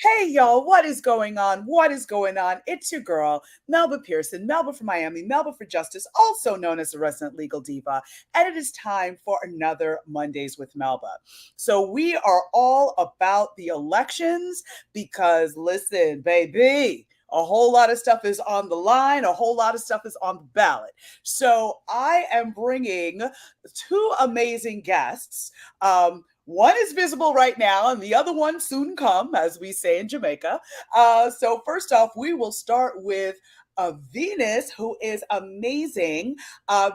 Hey y'all, what is going on? What is going on? It's your girl, Melba Pearson, Melba from Miami, Melba for Justice, also known as the resident legal diva. And it is time for another Mondays with Melba. So we are all about the elections because listen, baby, a whole lot of stuff is on the line, a whole lot of stuff is on the ballot. So I am bringing two amazing guests. One is visible right now, and the other one soon come, as we say in Jamaica. So first off, we will start with Venus, who is amazing.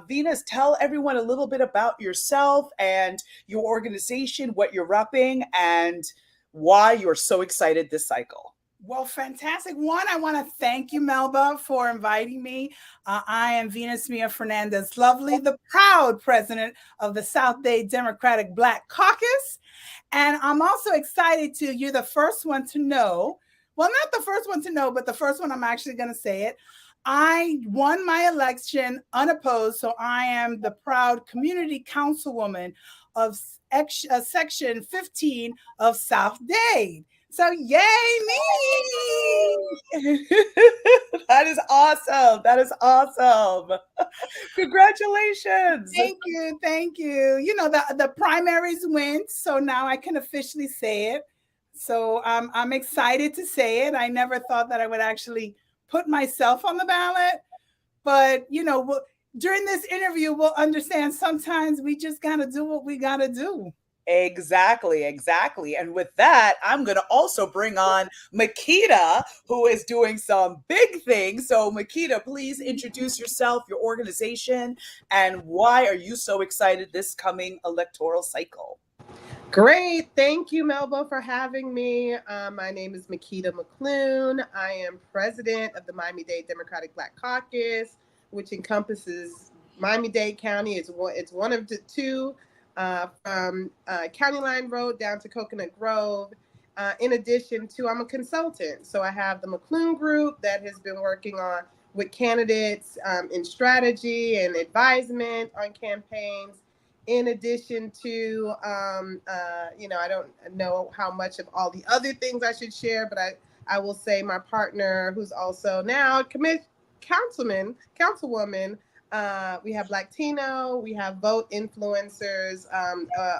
Venus, tell everyone a little bit about yourself and your organization, what you're repping, and why you're so excited this cycle. Well, fantastic. One, I want to thank you, Melba, for inviting me. I am Venusmia Fernandez Lovely, the proud president of the South Dade Democratic Black Caucus. And I'm also excited you're the first one to know, well, not the first one to know, but the first one I'm actually going to say it. I won my election unopposed, so I am the proud community councilwoman of Section 15 of South Dade. So yay me! That is awesome. That is awesome. Congratulations. Thank you. Thank you. You know, the primaries went, so now I can officially say it. So I'm excited to say it. I never thought that I would actually put myself on the ballot. But, you know, during this interview, we'll understand sometimes we just got to do what we got to do. Exactly. And with that, I'm going to also bring on Makeda, who is doing some big things. So, Makeda, please introduce yourself, your organization, and why are you so excited this coming electoral cycle? Great. Thank you, Melba, for having me. My name is Makeda McLune. I am president of the Miami-Dade Democratic Black Caucus, which encompasses Miami-Dade County. It's one of the two. From County Line Road down to Coconut Grove. In addition to, I'm a consultant. So I have the McLune Group that has been working with candidates in strategy and advisement on campaigns. In addition to, I don't know how much of all the other things I should share, but I will say my partner, who's also now councilwoman, we have Latino, we have vote influencers,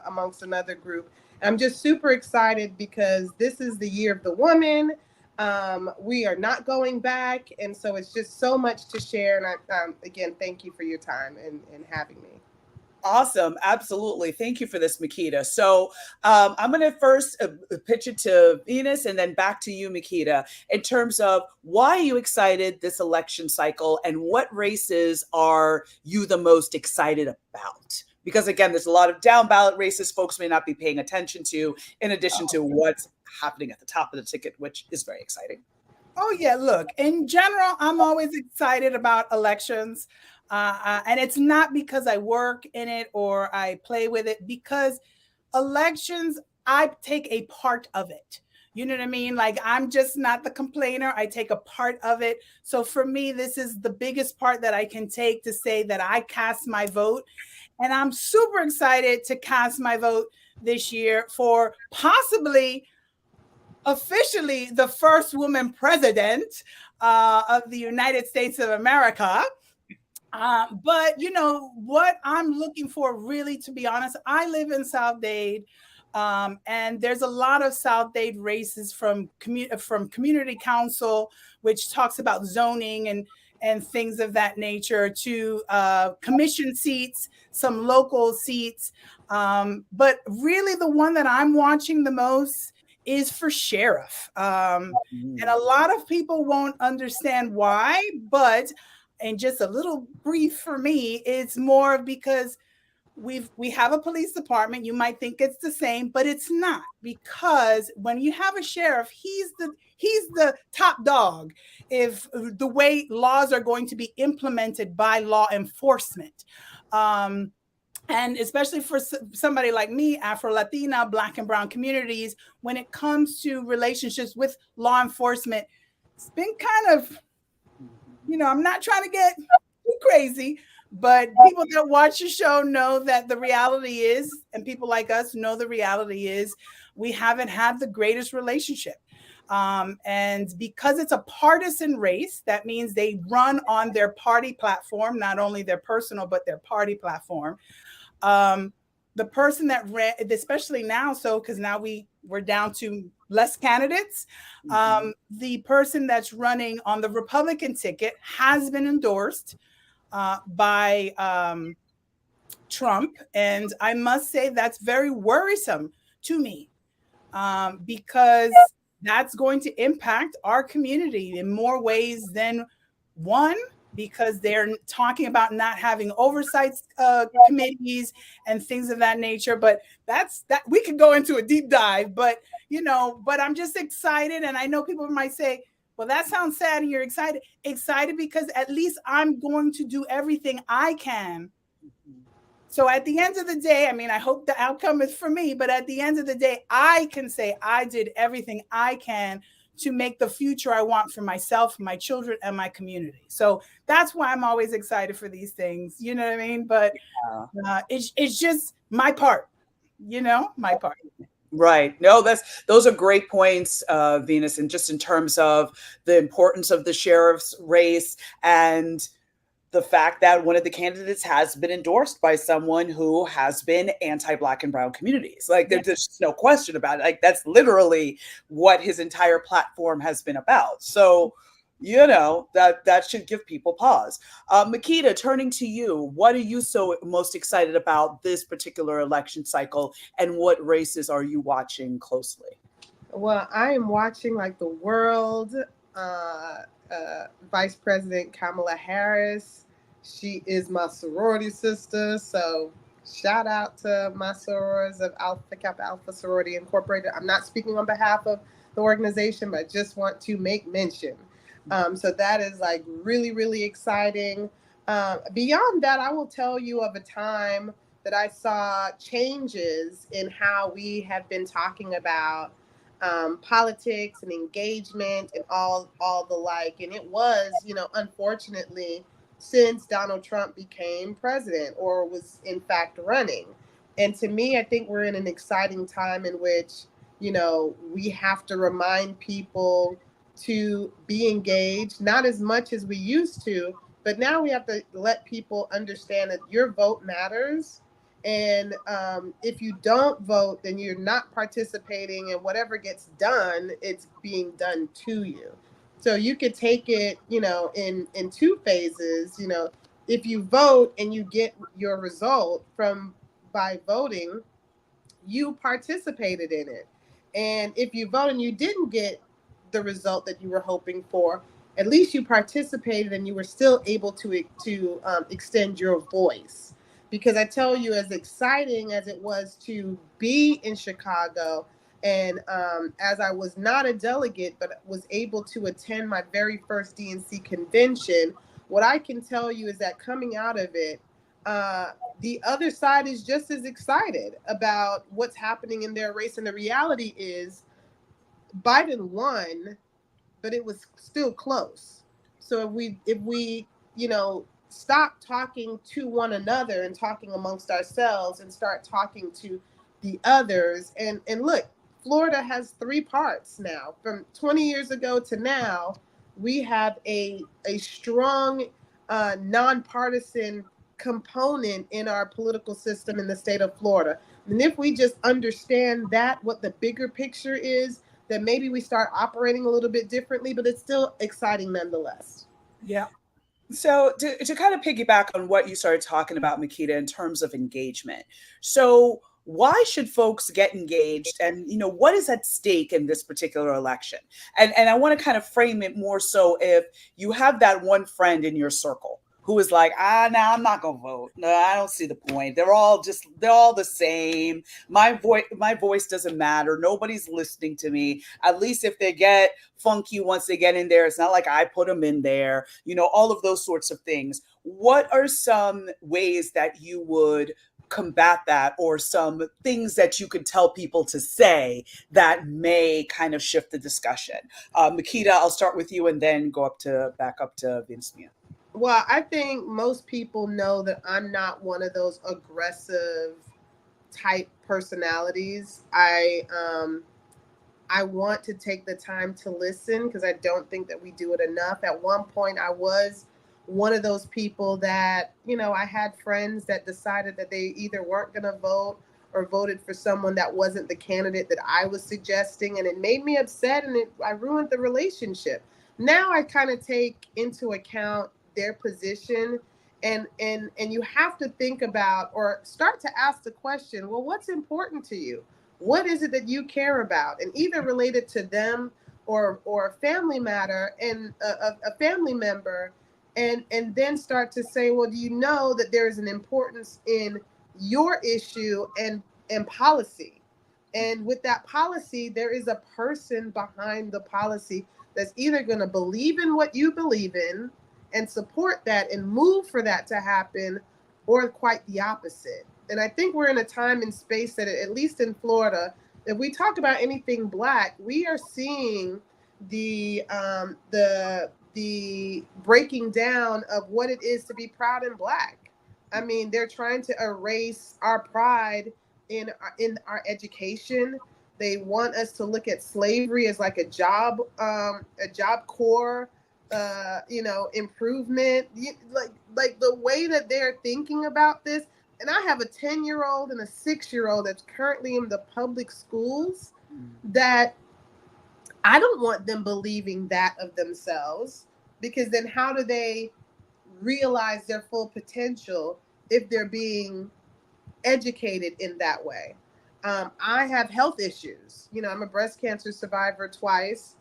amongst another group. I'm just super excited because this is the year of the woman. We are not going back. And so it's just so much to share. And again, thank you for your time and having me. Awesome. Absolutely. Thank you for this, Makeda. So I'm going to first pitch it to Venus and then back to you, Makeda, in terms of why are you excited this election cycle and what races are you the most excited about? Because again, there's a lot of down ballot races folks may not be paying attention to, in addition to what's happening at the top of the ticket, which is very exciting. Oh, yeah. Look, in general, I'm always excited about elections. And it's not because I work in it or I play with it, because elections, I take a part of it. You know what I mean? Like, I'm just not the complainer. I take a part of it. So for me, this is the biggest part that I can take to say that I cast my vote. And I'm super excited to cast my vote this year for possibly officially the first woman president of the United States of America. But you know what I'm looking for, really, to be honest, I live in South Dade, and there's a lot of South Dade races from community council, which talks about zoning and things of that nature, to commission seats, some local seats. But really, the one that I'm watching the most is for sheriff. And a lot of people won't understand why, but and just a little brief for me, it's more because we have a police department. You might think it's the same, but it's not, because when you have a sheriff, he's the top dog if the way laws are going to be implemented by law enforcement. And especially for somebody like me, Afro-Latina, Black and Brown communities, when it comes to relationships with law enforcement, it's been kind of, I'm not trying to get too crazy, but people that watch the show know that the reality is, and people like us know the reality is, we haven't had the greatest relationship. And because it's a partisan race, that means they run on their party platform, not only their personal, but their party platform. The person that ran, especially now, so because now we're down to less candidates. The person that's running on the Republican ticket has been endorsed by Trump, and I must say that's very worrisome to me, because that's going to impact our community in more ways than one, because they're talking about not having oversight committees and things of that nature. But that we could go into a deep dive, but but I'm just excited. And I know people might say, well, that sounds sad and you're excited because at least I'm going to do everything I can. So at the end of the day, I mean, I hope the outcome is for me, but at the end of the day, I can say I did everything I can to make the future I want for myself, my children, and my community. So that's why I'm always excited for these things. You know what I mean? But it's just my part, my part. Right. No, those are great points, Venus, and just in terms of the importance of the sheriff's race and the fact that one of the candidates has been endorsed by someone who has been anti-Black and brown communities. Like there's just no question about it. Like that's literally what his entire platform has been about. So, that should give people pause. Makeda, turning to you, what are you so most excited about this particular election cycle, and what races are you watching closely? Well, I am watching like the world. Vice President Kamala Harris. She is my sorority sister, so shout out to my sorors of Alpha Kappa Alpha Sorority Incorporated. I'm not speaking on behalf of the organization, but I just want to make mention. So that is like really, really exciting. Beyond that, I will tell you of a time that I saw changes in how we have been talking about politics and engagement and all the like. And it was, unfortunately, since Donald Trump became president or was in fact running. And to me, I think we're in an exciting time in which, we have to remind people to be engaged, not as much as we used to, but now we have to let people understand that your vote matters. And if you don't vote, then you're not participating, and whatever gets done, it's being done to you. So you could take it, in two phases. If you vote and you get your result by voting, you participated in it. And if you vote and you didn't get the result that you were hoping for, at least you participated and you were still able to extend your voice. Because I tell you, as exciting as it was to be in Chicago, and as I was not a delegate, but was able to attend my very first DNC convention, what I can tell you is that coming out of it, the other side is just as excited about what's happening in their race. And the reality is Biden won, but it was still close. So if we stop talking to one another and talking amongst ourselves and start talking to the others, and look, Florida has three parts now. From 20 years ago to now, we have a strong nonpartisan component in our political system in the state of Florida. And if we just understand that, what the bigger picture is, then maybe we start operating a little bit differently, but it's still exciting nonetheless. Yeah. So to kind of piggyback on what you started talking about, Makeda, in terms of engagement. So why should folks get engaged, and what is at stake in this particular election? And I want to kind of frame it more so if you have that one friend in your circle who is like, nah, I'm not gonna vote. No, I don't see the point. They're all the same. My voice doesn't matter. Nobody's listening to me. At least if they get funky once they get in there, it's not like I put them in there. All of those sorts of things. What are some ways that you would combat that, or some things that you could tell people to say that may kind of shift the discussion? Makeda, I'll start with you and then go back up to Venusmia. Well, I think most people know that I'm not one of those aggressive type personalities. I want to take the time to listen because I don't think that we do it enough. At one point, I was one of those people that, I had friends that decided that they either weren't going to vote or voted for someone that wasn't the candidate that I was suggesting. And it made me upset, and I ruined the relationship. Now I kind of take into account their position, and you have to think about or start to ask the question, well, what's important to you? What is it that you care about? And either related to them or a family matter and a family member, and then start to say, well, do you know that there is an importance in your issue and policy? And with that policy, there is a person behind the policy that's either going to believe in what you believe in and support that and move for that to happen, or quite the opposite. And I think we're in a time and space that, at least in Florida, if we talk about anything Black, we are seeing the breaking down of what it is to be proud and Black. I mean, they're trying to erase our pride in education. They want us to look at slavery as like a job corps, improvement. Like the way that they're thinking about this. And I have a 10-year-old and a 6-year-old that's currently in the public schools, that I don't want them believing that of themselves, because then how do they realize their full potential if they're being educated in that way? I have health issues. I'm a breast cancer survivor twice,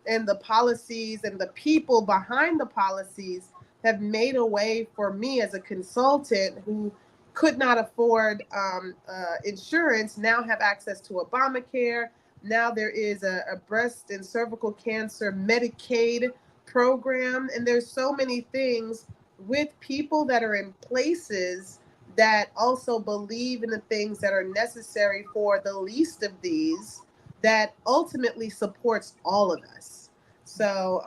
and the policies and the people behind the policies have made a way for me as a consultant who could not afford insurance, now have access to Obamacare. Now there is a breast and cervical cancer Medicaid program. And there's so many things with people that are in places that also believe in the things that are necessary for the least of these, that ultimately supports all of us. So,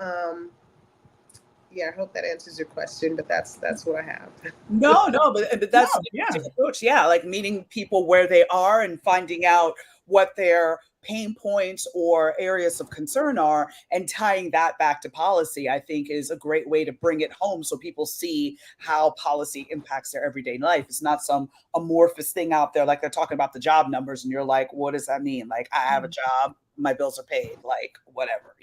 I hope that answers your question, but that's what I have. No, but that's an approach. Yeah, like meeting people where they are and finding out what their pain points or areas of concern are, and tying that back to policy, I think, is a great way to bring it home so people see how policy impacts their everyday life. It's not some amorphous thing out there, like they're talking about the job numbers and you're like, what does that mean? Like, I have a job, my bills are paid, like whatever,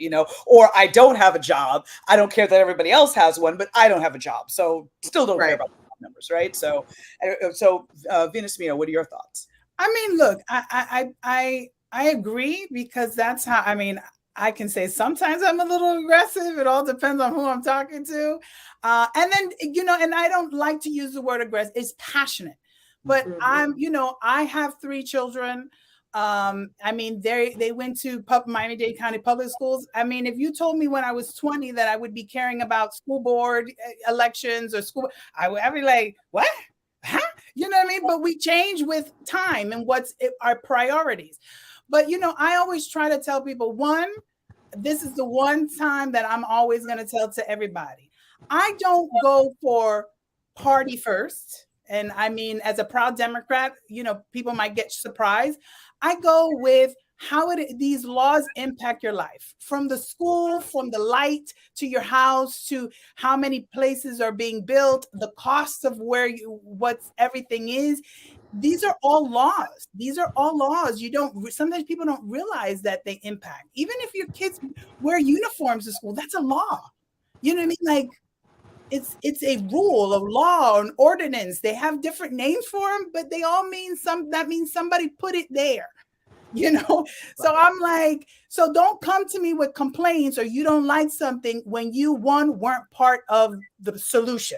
or I don't have a job. I don't care that everybody else has one, but I don't have a job. So still don't care about the job numbers. Right. So Venusmia, what are your thoughts? I mean, look, I agree, because that's how, I can say sometimes I'm a little aggressive. It all depends on who I'm talking to. And then, and I don't like to use the word aggressive. It's passionate. But I have 3 children. They went to Miami-Dade County public schools. If you told me when I was 20 that I would be caring about school board elections or school, I would be like, what? Huh? You know what I mean? But we change with time and what's our priorities. But, I always try to tell people, this is the one time that I'm always going to tell to everybody. I don't go for party first. And as a proud Democrat, people might get surprised. I go with how these laws impact your life, from the school, from the light to your house, to how many places are being built, the cost of everything is. These are all laws. Sometimes people don't realize that they impact. Even if your kids wear uniforms to school, that's a law. You know what I mean? Like, it's a rule of law and ordinance. They have different names for them, but they all mean that means somebody put it there. So I'm like, so don't come to me with complaints or you don't like something when you weren't part of the solution,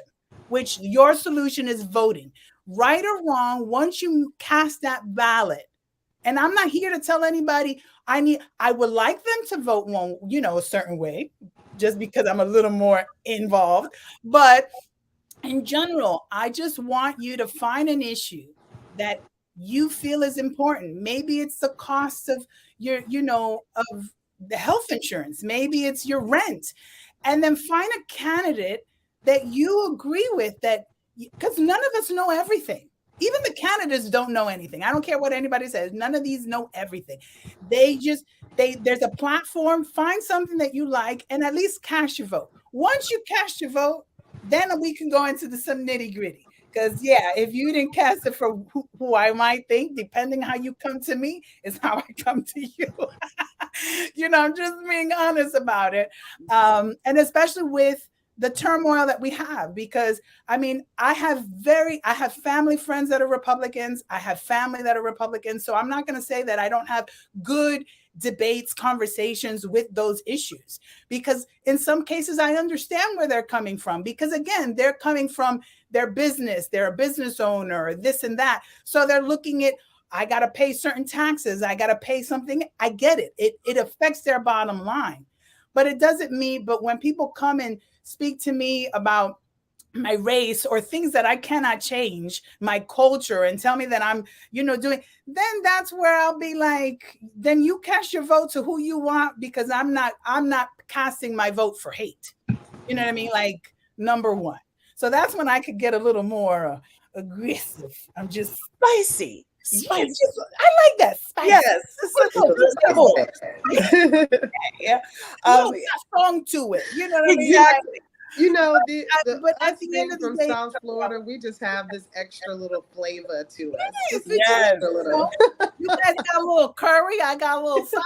which your solution is voting. Right or wrong, once you cast that ballot, and I'm not here to tell anybody I would like them to vote one, a certain way, just because I'm a little more involved. But in general, I just want you to find an issue that you feel is important. Maybe it's the cost of your, of the health insurance. Maybe it's your rent. And then find a candidate that you agree with, that, because none of us know everything. Even the candidates don't know anything. I don't care what anybody says. None of these know everything. There's a platform, find something that you like, and at least cast your vote. Once you cast your vote, then we can go into some nitty gritty. Because if you didn't cast it for who I might think, depending how you come to me, is how I come to you. I'm just being honest about it. And especially with the turmoil that we have, because I have family friends that are Republicans. I have family that are Republicans. So I'm not going to say that I don't have good debates, conversations with those issues, because in some cases I understand where they're coming from, because again, they're coming from their business, they're a business owner, this and that. So they're looking at, I got to pay certain taxes, I got to pay something. I get it. It affects their bottom line, but it doesn't mean, but when people come and speak to me about my race or things that I cannot change, my culture, and tell me that I'm, doing, then that's where I'll be like, then you cast your vote to who you want, because I'm not casting my vote for hate. You know what I mean? Like, number one. So that's when I could get a little more aggressive. I'm just spicy. I like that. Spicy. Yes. Yeah. Song to it. You know what I mean? Exactly. But at the end of the day, South Florida, we just have this extra little flavor to us. Yes. You guys got a little curry. I got a little sauce.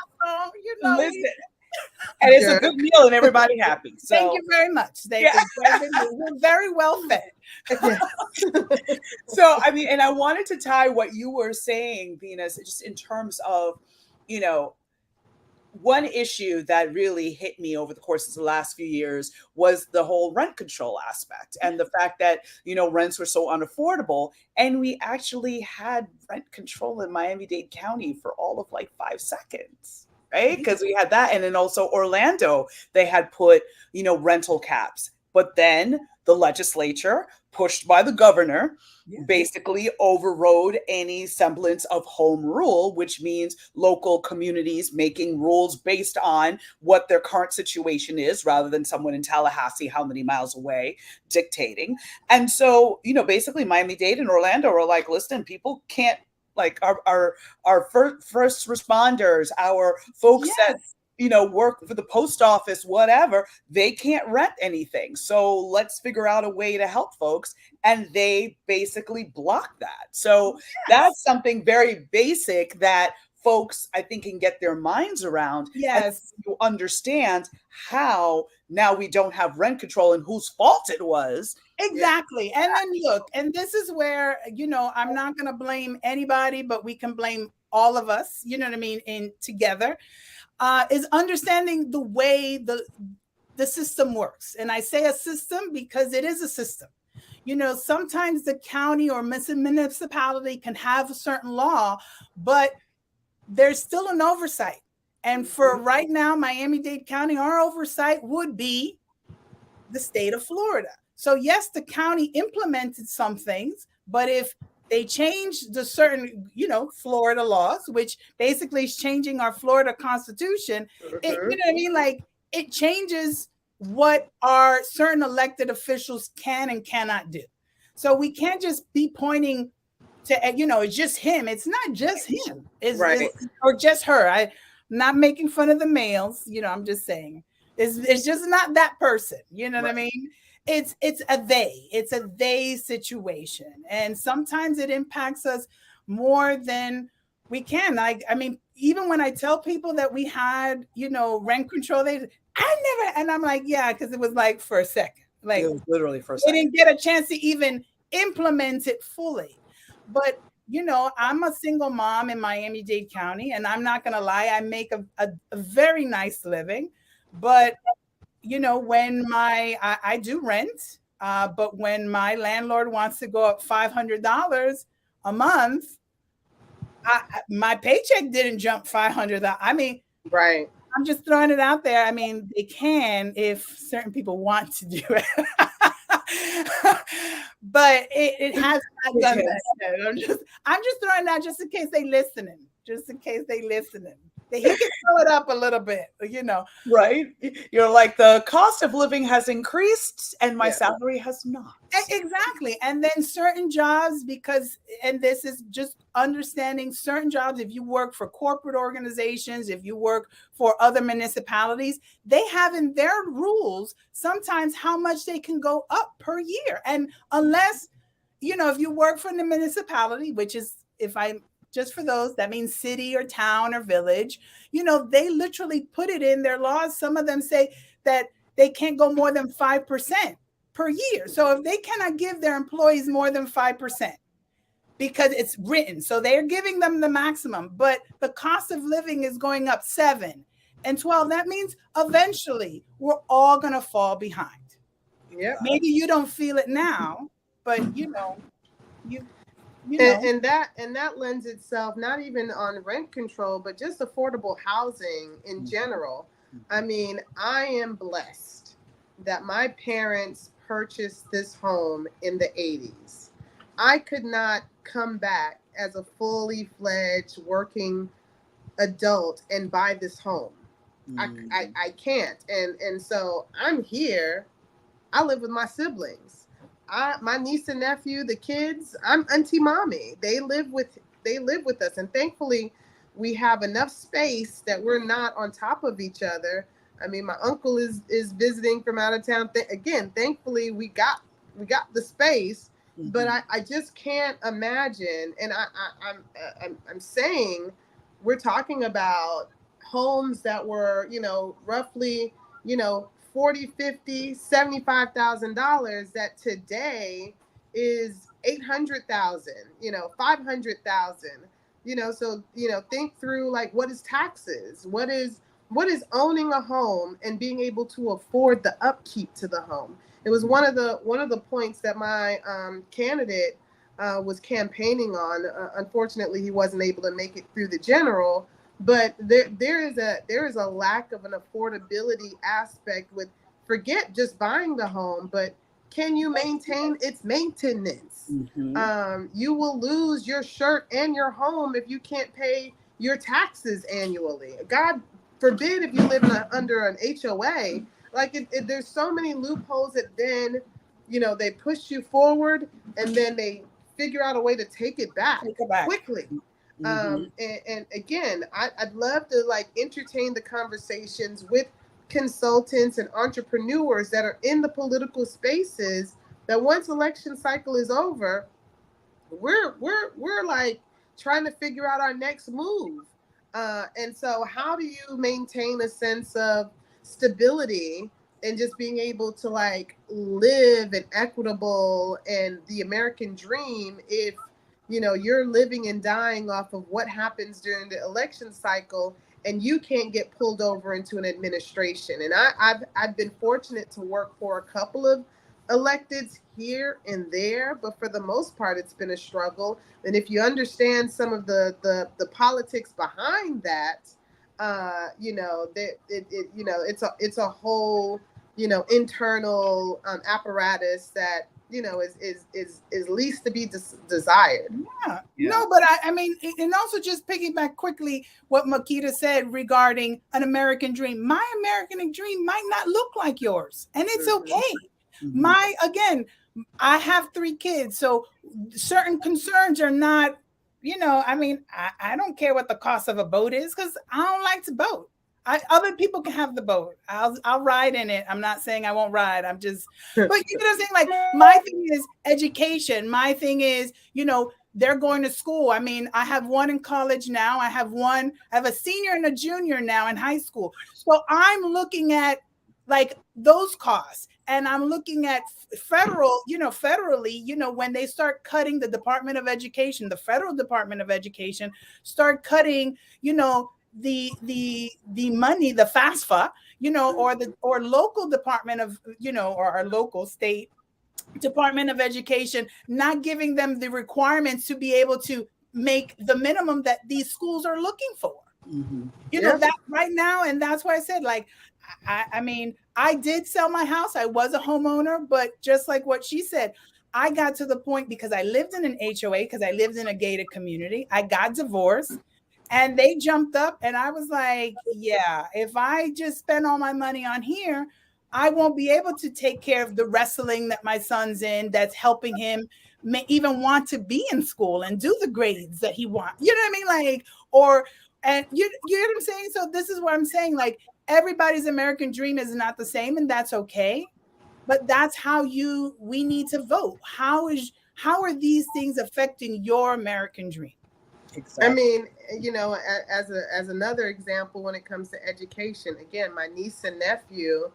Listen. And it's a good meal and everybody happy. So. Thank you very much. We're very well fed. So, and I wanted to tie what you were saying, Venus, just in terms of, one issue that really hit me over the course of the last few years was the whole rent control aspect, and the fact that, rents were so unaffordable. And we actually had rent control in Miami-Dade County for all of like 5 seconds. Right? Because we had that. And then also Orlando, they had put, rental caps. But then the legislature, pushed by the governor, basically overrode any semblance of home rule, which means local communities making rules based on what their current situation is, rather than someone in Tallahassee, how many miles away, dictating. And so, basically Miami-Dade and Orlando are like, listen, people can't, like our first responders, our folks that work for the post office, whatever, they can't rent anything. So let's figure out a way to help folks. And they basically block that. So that's something very basic that folks, I think, can get their minds around. Yes. You understand how now we don't have rent control and whose fault it was. Exactly. And then look, and this is where, I'm not going to blame anybody, but we can blame all of us, you know what I mean, in together, is understanding the way the system works. And I say a system because it is a system. Sometimes the county or municipality can have a certain law, but there's still an oversight. And for right now, Miami-Dade County, our oversight would be the state of Florida. So yes, the county implemented some things, but if they change the certain, Florida laws, which basically is changing our Florida Constitution, it, you know what I mean? Like, it changes what our certain elected officials can and cannot do. So we can't just be pointing to, it's just him. It's not just him. Or just her. I'm not making fun of the males. I'm just saying it's just not that person. You know what I mean? It's a they situation. And sometimes it impacts us more than we can. I mean, even when I tell people that we had, rent control, and I'm like, yeah, because it was like for a second. Like, it was literally for a second. They didn't get a chance to even implement it fully. But, I'm a single mom in Miami-Dade County, and I'm not going to lie, I make a very nice living. But when I do rent, but when my landlord wants to go up $500 a month, my paycheck didn't jump $500. I mean, right. I'm just throwing it out there. I mean, they can if certain people want to do it. But it has not done that. I'm just throwing that just in case they listening. He can fill it up a little bit, you know. Right? You're like, the cost of living has increased and my Yeah. salary has not. Exactly. And then certain jobs, because, and this is just understanding certain jobs, if you work for corporate organizations, if you work for other municipalities, they have in their rules sometimes how much they can go up per year. And unless, you know, if you work for the municipality, which is, if I just for those, that means city or town or village, you know, they literally put it in their laws. Some of them say that they can't go more than 5% per year. So if they cannot give their employees more than 5%, because it's written, so they're giving them the maximum, but the cost of living is going up 7 and 12. That means eventually we're all going to fall behind. Yep. Maybe you don't feel it now, but you know, you know. And that lends itself not even on rent control, but just affordable housing in general. I mean, I am blessed that my parents purchased this home in the 80s. I could not come back as a fully fledged working adult and buy this home. I can't. And so I'm here. I live with my siblings. My niece and nephew, the kids, I'm Auntie Mommy. They live with us. And thankfully we have enough space that we're not on top of each other. I mean, my uncle is visiting from out of town. Again, thankfully we got the space, but I just can't imagine. And I'm saying we're talking about homes that were, you know, roughly, you know, $40,000, $50,000, $75,000 that today is $800,000, you know, $500,000, you know. So, you know, think through, like, what is taxes? What is owning a home and being able to afford the upkeep to the home? It was one of the points that my candidate was campaigning on. Unfortunately, he wasn't able to make it through the general. But there is a lack of an affordability aspect with, forget just buying the home, but can you maintain its maintenance? You will lose your shirt and your home if you can't pay your taxes annually. God forbid if you live under an HOA. Like, there's so many loopholes that then, you know, they push you forward and then they figure out a way to take it back quickly. And again, I'd love to, like, entertain the conversations with consultants and entrepreneurs that are in the political spaces, that once election cycle is over, we're like trying to figure out our next move. And so how do you maintain a sense of stability and just being able to, like, live an equitable and the American dream if, you know, you're living and dying off of what happens during the election cycle and you can't get pulled over into an administration? And I've been fortunate to work for a couple of electeds here and there, but for the most part, it's been a struggle. And if you understand some of the politics behind that, you know, you know, it's a whole, you know, internal apparatus that, you know, is least to be desired. Yeah. No, but I mean, and also just piggyback quickly what Makeda said regarding an American dream. My American dream might not look like yours, and it's okay. Again, I have 3 kids, so certain concerns are not, you know, I mean, I don't care what the cost of a boat is because I don't like to boat. Other people can have the boat. I'll ride in it. I'm not saying I won't ride. I'm just, but you know what I'm saying? Like, my thing is education. My thing is, you know, they're going to school. I mean, I have one in college now. I have a senior and a junior now in high school. So I'm looking at, like, those costs. And I'm looking at federally, you know, when they start cutting the Department of Education, the federal Department of Education start cutting, you know, the money, the FAFSA, you know, or local department of, you know, or our local state Department of Education, not giving them the requirements to be able to make the minimum that these schools are looking for. You know, that right now. And that's why I said, like, I mean, I did sell my house. I was a homeowner, but just like what she said, I got to the point because I lived in an HOA, because I lived in a gated community. I got divorced. And they jumped up, and I was like, yeah, if I just spend all my money on here, I won't be able to take care of the wrestling that my son's in, that's helping him even want to be in school and do the grades that he wants. You know what I mean? Like, or, and you know what I'm saying? So this is what I'm saying. Like, everybody's American dream is not the same, and that's okay. But that's how we need to vote. How are these things affecting your American dream? I Exactly. mean, as another example, when it comes to education, again, my niece and nephew,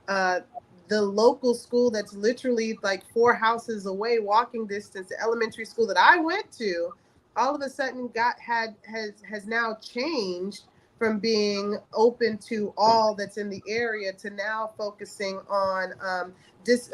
uh, the local school that's literally like 4 houses away, walking distance, the elementary school that I went to, all of a sudden has now changed from being open to all that's in the area to now focusing on this.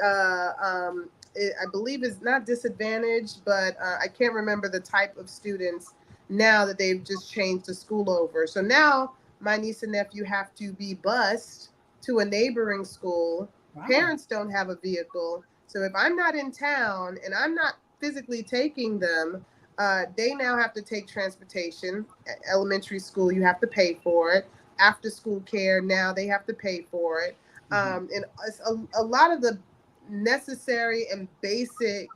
I believe is not disadvantaged, but I can't remember the type of students now that they've just changed the school over. So now my niece and nephew have to be bused to a neighboring school. Wow. Parents don't have a vehicle. So if I'm not in town and I'm not physically taking them, they now have to take transportation. At elementary school, you have to pay for it. After school care, now they have to pay for it. And a lot of the necessary and basic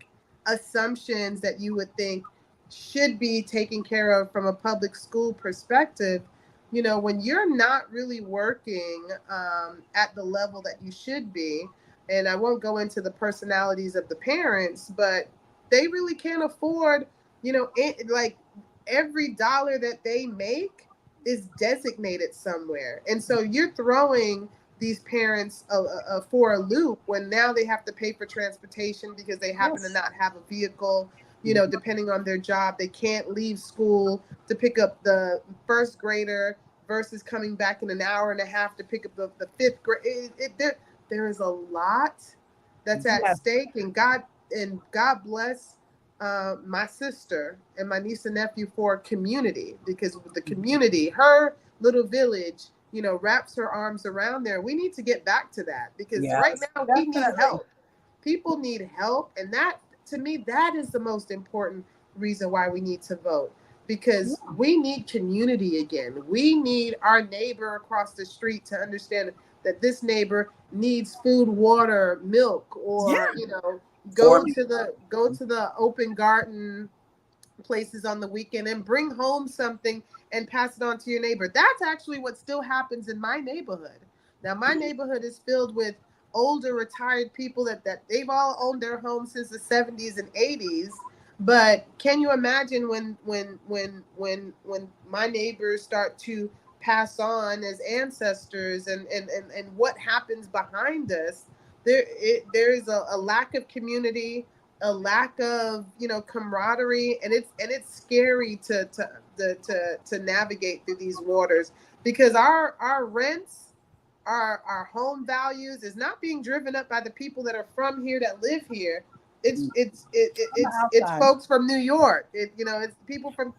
assumptions that you would think should be taken care of from a public school perspective, when you're not really working at the level that you should be, and I won't go into the personalities of the parents, but they really can't afford, like every dollar that they make is designated somewhere. And so you're throwing these parents for a loop when now they have to pay for transportation because they happen to not have a vehicle. Depending on their job, they can't leave school to pick up the first grader versus coming back in an hour and a half to pick up the fifth grade. There is a lot that's at stake, and God bless my sister and my niece and nephew for community, because the community, her little village, wraps her arms around there. We need to get back to that, because right now we need help. People need help, and that, to me, that is the most important reason why we need to vote, because we need community again. We need our neighbor across the street to understand that this neighbor needs food, water, milk, or go to the open garden places on the weekend and bring home something and pass it on to your neighbor. That's actually what still happens in my neighborhood. Now, my neighborhood is filled with older retired people that they've all owned their homes since the 70s and 80s. But can you imagine when my neighbors start to pass on as ancestors, and what happens behind us? There is a lack of community, a lack of camaraderie, and it's scary to navigate through these waters, because our rents, our home values is not being driven up by the people that are from here, that live here. It's folks from New York. It's people from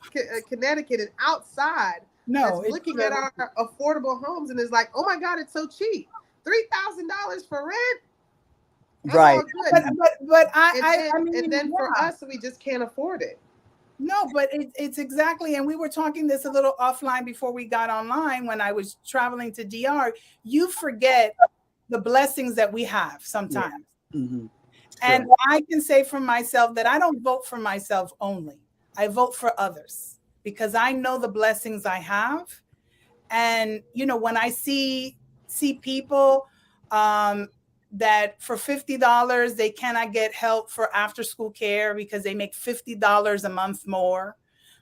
Connecticut and outside that's looking at our affordable homes and is like, oh my God, it's so cheap. $3,000 for rent. Right. But I mean, and then for us, we just can't afford it. No, but it's exactly, and we were talking this a little offline before we got online. When I was traveling to DR, you forget the blessings that we have sometimes. Yeah. Mm-hmm. And I can say for myself that I don't vote for myself only. I vote for others, because I know the blessings I have. And, when I see people that for $50, they cannot get help for after school care because they make $50 a month more.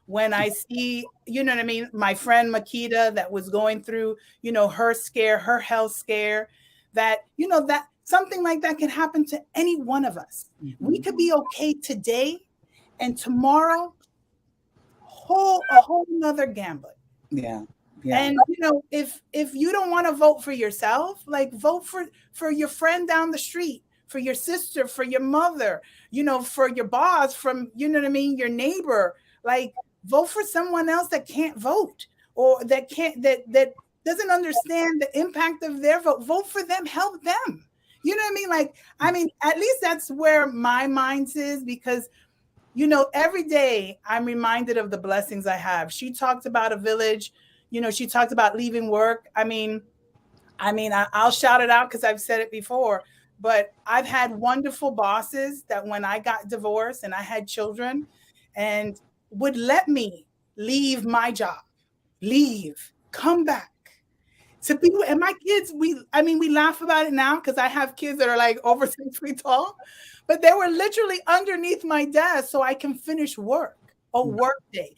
When I see, my friend Makeda that was going through, her health scare, that, that something like that can happen to any one of us. Mm-hmm. We could be okay today, and tomorrow, a whole nother gambit. Yeah. Yeah. And if you don't want to vote for yourself, like, vote for your friend down the street, for your sister, for your mother, for your boss, from your neighbor. Like, vote for someone else that can't vote, or that doesn't understand the impact of their vote. Vote for them, help them. You know what I mean? Like, at least that's where my mind is, because you know, every day I'm reminded of the blessings I have. She talked about a village, you know, she talked about leaving work. I'll shout it out because I've said it before, but I've had wonderful bosses that when I got divorced and I had children and would let me leave my job, leave, come back to people. And my kids, we laugh about it now because I have kids that are like over 6 feet tall, but they were literally underneath my desk so I can finish work, a work day.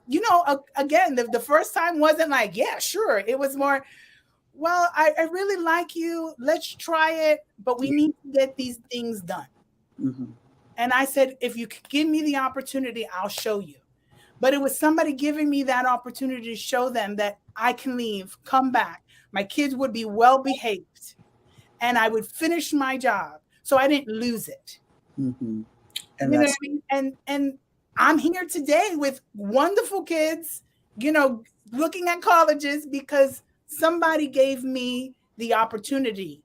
You know, again, the first time wasn't like, yeah, sure. It was more, well, I really like you. Let's try it, but we need to get these things done. Mm-hmm. And I said, if you could give me the opportunity, I'll show you. But it was somebody giving me that opportunity to show them that I can leave, come back. My kids would be well behaved and I would finish my job. So I didn't lose it. Mm-hmm. And you know what I mean? And I'm here today with wonderful kids, you know, looking at colleges because somebody gave me the opportunity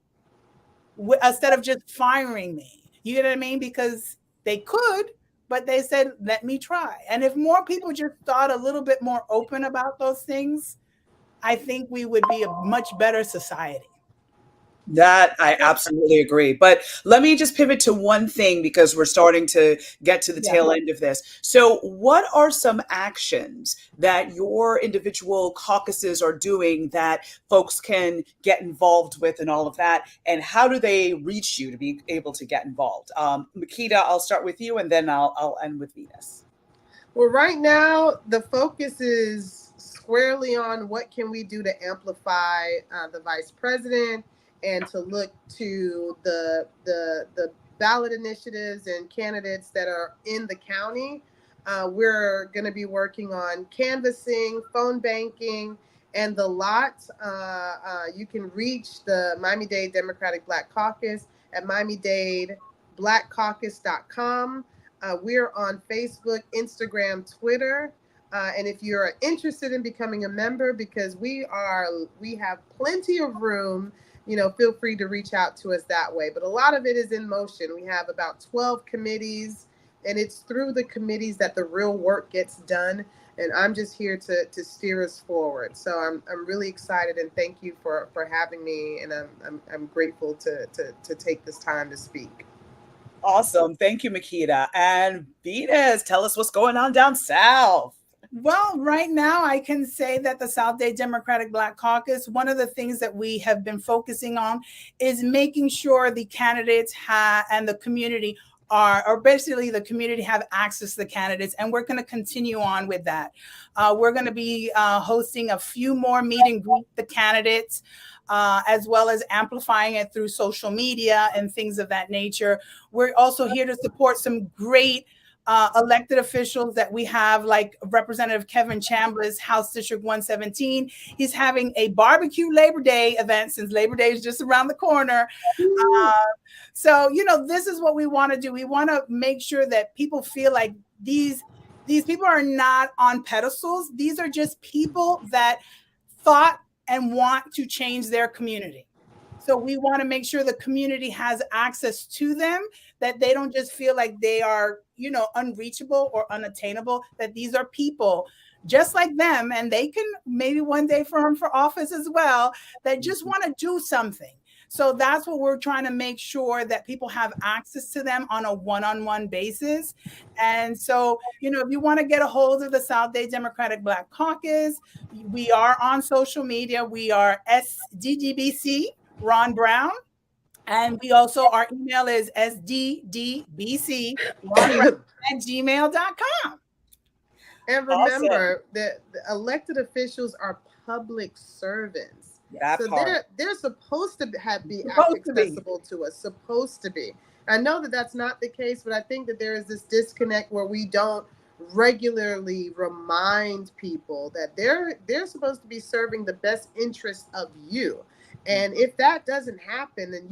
instead of just firing me. You know what I mean? Because they could, but they said, let me try. And if more people just thought a little bit more open about those things, I think we would be a much better society. That I absolutely agree. But let me just pivot to one thing because we're starting to get to the tail end of this. So what are some actions that your individual caucuses are doing that folks can get involved with and all of that? And how do they reach you to be able to get involved? Makeda, I'll start with you and then I'll end with Venus. Well, right now, the focus is squarely on what can we do to amplify the vice president and to look to the ballot initiatives and candidates that are in the county. We're going to be working on canvassing, phone banking, and the lot. You can reach the Miami-Dade Democratic Black Caucus at miamidadeblackcaucus.com. We're on Facebook, Instagram, Twitter. And if you're interested in becoming a member, because we have plenty of room, you know, feel free to reach out to us that way. But a lot of it is in motion. We have about 12 committees, and it's through the committees that the real work gets done. And I'm just here to steer us forward. So I'm really excited, and thank you for having me. And I'm grateful to take this time to speak. Awesome. Thank you, Makeda. And Venus, tell us what's going on down south. Well, right now I can say that the South Dade Democratic Black Caucus, one of the things that we have been focusing on is making sure the candidates and the community or basically the community have access to the candidates. And we're going to continue on with that. We're going to be hosting a few more meet and greet the candidates, as well as amplifying it through social media and things of that nature. We're also here to support some great elected officials that we have, like Representative Kevin Chambliss, House District 117. He's having a barbecue Labor Day event since Labor Day is just around the corner. So, you know, this is what we want to do. We want to make sure that people feel like these people are not on pedestals. These are just people that thought and want to change their community. So we want to make sure the community has access to them, that they don't just feel like they are, you know, unreachable or unattainable, that these are people just like them, and they can maybe one day run for office as well, that just want to do something. So that's what we're trying to make sure, that people have access to them on a one-on-one basis. And so, you know, if you want to get a hold of the South Dade Democratic Black Caucus, we are on social media. We are SDDBC Ron Brown. And we also, our email is sddbcronbrown@gmail.com. And remember that the elected officials are public servants. So they're supposed to be accessible to us, supposed to be. I know that that's not the case, but I think that there is this disconnect where we don't regularly remind people that they're supposed to be serving the best interest of you. And if that doesn't happen, then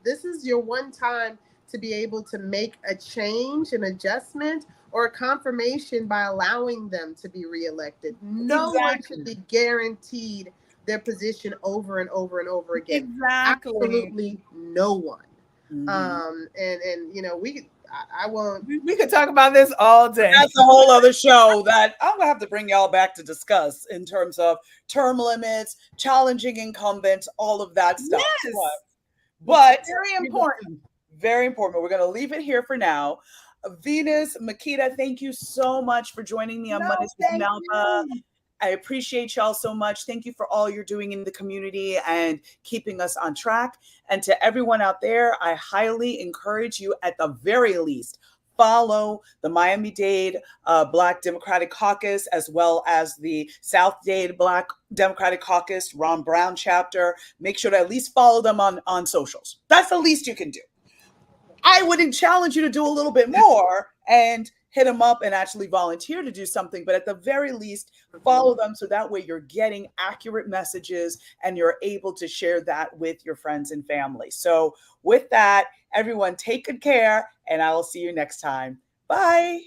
this is your one time to be able to make a change, an adjustment, or a confirmation by allowing them to be reelected. No one should be guaranteed their position over and over and over again. Exactly. Absolutely no one. And you know, I won't. We could talk about this all day. That's a whole other show that I'm gonna have to bring y'all back to discuss in terms of term limits, challenging incumbents, all of that stuff. Yes. But very important. Very important. We're gonna leave it here for now. Venus, Makeda, thank you so much for joining me on Mondays with Melba. I appreciate y'all so much. Thank you for all you're doing in the community and keeping us on track. And to everyone out there, I highly encourage you, at the very least, follow the Miami-Dade Black Democratic Caucus, as well as the South Dade Black Democratic Caucus, Ron Brown chapter. Make sure to at least follow them on socials. That's the least you can do. I would challenge you to do a little bit more and hit them up and actually volunteer to do something. But at the very least, follow them so that way you're getting accurate messages and you're able to share that with your friends and family. So with that, everyone, take good care, and I will see you next time. Bye.